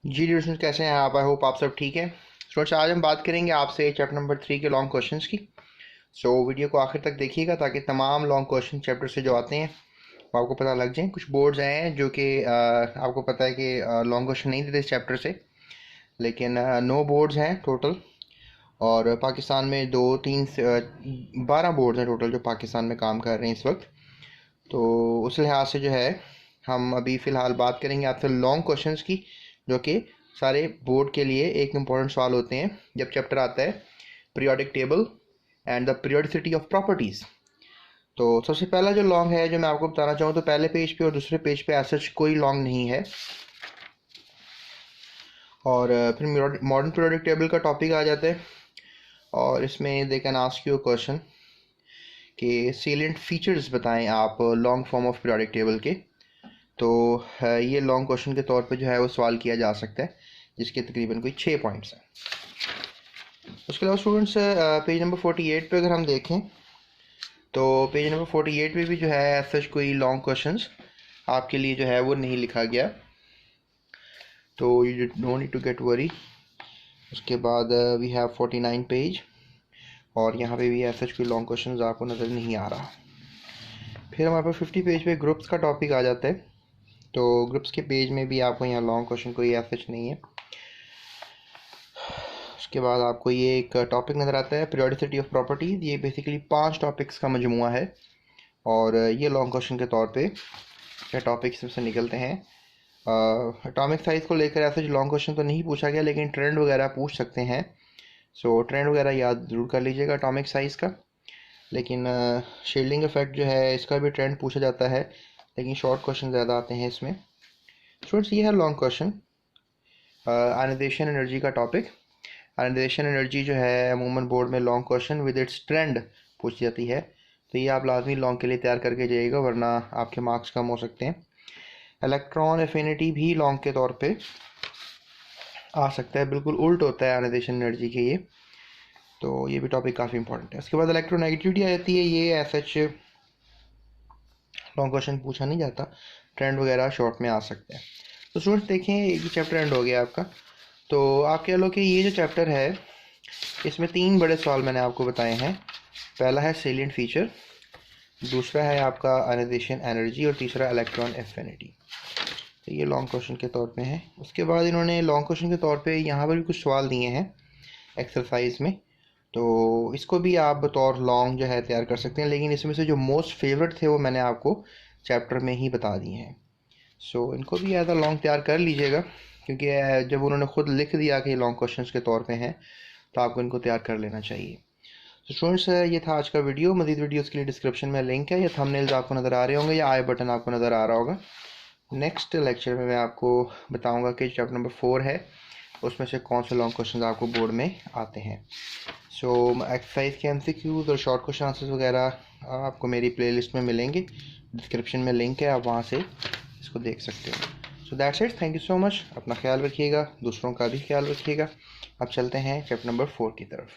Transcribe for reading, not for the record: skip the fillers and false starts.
जी division कैसे हैं आप? आई होप आप सब ठीक है। स्टूडेंट्स, आज हम बात करेंगे आपसे चैप्टर नंबर 3 के लॉन्ग क्वेश्चंस की। वीडियो को आखिर तक देखिएगा ताकि तमाम लॉन्ग क्वेश्चन चैप्टर से जो आते हैं वो आपको पता लग जाए। कुछ बोर्ड्स आए हैं जो कि आपको पता है कि लॉन्ग क्वेश्चन नहीं देते इस चैप्टर से, लेकिन 9 बोर्ड्स हैं टोटल। और पाकिस्तान में 12 बोर्ड्स हैं टोटल जो पाकिस्तान में काम कर रहे हैं इस वक्त। तो उस लिहाज से जो है हम अभी फ़िलहाल बात करेंगे आपसे लॉन्ग क्वेश्चंस की, जो कि सारे बोर्ड के लिए एक इम्पॉर्टेंट सवाल होते हैं जब चैप्टर आता है periodic table and the periodicity of properties. तो सबसे पहला जो लॉन्ग है जो मैं आपको बताना चाहूँ, तो पहले पेज पे और दूसरे पेज पे ऐसा कोई लॉन्ग नहीं है। और फिर मॉडर्न पीरियोडिक टेबल का टॉपिक आ जाता है और इसमें they can ask you question कि सेलिएंट फीचर्स बताएं आप long form of periodic table के। तो ये लॉन्ग क्वेश्चन के तौर पे जो है वो सवाल किया जा सकता है, जिसके तकरीबन कोई 6 पॉइंट्स हैं। उसके अलावा स्टूडेंट्स, पेज नंबर 48 पे अगर हम देखें तो पेज नंबर 48 पे भी जो है सच कोई लॉन्ग क्वेश्चंस आपके लिए जो है वो नहीं लिखा गया, तो you don't need to get worry. उसके बाद वी हैव 49 पेज और यहाँ पे भी ऐसा कोई लॉन्ग क्वेश्चंस आपको नज़र नहीं आ रहा। फिर हमारे पास 50 पेज पे ग्रुप्स का टॉपिक आ जाता है। तो ग्रुप्स के पेज में भी आपको यहाँ लॉन्ग क्वेश्चन कोई ऐसा नहीं है। उसके बाद आपको ये एक टॉपिक नज़र आता है पीरियोडिसिटी ऑफ प्रॉपर्टीज़। ये बेसिकली 5 टॉपिक्स का मजमूआ है और ये लॉन्ग क्वेश्चन के तौर पे ये टॉपिक्स से निकलते हैं। एटॉमिक साइज़ को लेकर ऐसे लॉन्ग क्वेश्चन तो नहीं पूछा गया, लेकिन ट्रेंड वगैरह पूछ सकते हैं। सो ट्रेंड वगैरह याद ज़रूर कर लीजिएगा एटॉमिक साइज़ का। लेकिन शील्डिंग इफेक्ट जो है इसका भी ट्रेंड पूछा जाता है, लेकिन शॉर्ट क्वेश्चन ज़्यादा आते हैं इसमें। स्टूडेंट्स, ये है लॉन्ग क्वेश्चन आयनाइजेशन एनर्जी का टॉपिक। आयनाइजेशन एनर्जी जो है अमूमन बोर्ड में long question with its trend पूछी जाती है, तो ये आप लाजमी लॉन्ग के लिए तैयार करके जाइएगा वरना आपके मार्क्स कम हो सकते हैं। इलेक्ट्रॉन एफिनिटी भी लॉन्ग के तौर पे आ सकता है, बिल्कुल उल्ट होता है आयनाइजेशन एनर्जी के ये, तो ये भी टॉपिक काफ़ी इंपॉर्टेंट है। उसके बाद इलेक्ट्रोनेगेटिविटी आ जाती है। ये सच लॉन्ग क्वेश्चन पूछा नहीं जाता, ट्रेंड वगैरह शॉर्ट में आ सकते हैं। तो स्टूडेंट्स देखें, ये चैप्टर एंड हो गया आपका। तो आप कह लो कि ये जो चैप्टर है इसमें 3 बड़े सवाल मैंने आपको बताए हैं। पहला है सेलिएंट फीचर, दूसरा है आपका आयनाइजेशन एनर्जी और तीसरा इलेक्ट्रॉन एफिनिटी। तो ये लॉन्ग क्वेश्चन के तौर पे है। उसके बाद इन्होंने लॉन्ग क्वेश्चन के तौर पे यहाँ पर भी कुछ सवाल दिए हैं एक्सरसाइज में, तो इसको भी आप बतौर लॉन्ग जो है तैयार कर सकते हैं, लेकिन इसमें से जो मोस्ट फेवरेट थे वो मैंने आपको चैप्टर में ही बता दिए हैं। इनको भी एज अ लॉन्ग तैयार कर लीजिएगा, क्योंकि जब उन्होंने खुद लिख दिया कि लॉन्ग क्वेश्चंस के तौर पे हैं तो आपको इनको तैयार कर लेना चाहिए। तो स्टूडेंट्स, ये था आज का वीडियो। मज़ीद वीडियोस के लिए डिस्क्रिप्शन में लिंक है, या थंबनेल्स आपको नज़र आ रहे होंगे या आई बटन आपको नज़र आ रहा होगा। नेक्स्ट लेक्चर में मैं आपको बताऊंगा कि चैप्टर नंबर 4 है उसमें से कौन से लॉन्ग क्वेश्चन आपको बोर्ड में आते हैं। एक्सरसाइज के MCQs और शॉर्ट क्वेश्चन आंसर्स वगैरह आपको मेरी प्लेलिस्ट में मिलेंगे, डिस्क्रिप्शन में लिंक है, आप वहाँ से इसको देख सकते हो। So that's it, thank you so much. अपना ख्याल रखिएगा, दूसरों का भी ख्याल रखिएगा। अब चलते हैं चैप्टर नंबर 4 की तरफ।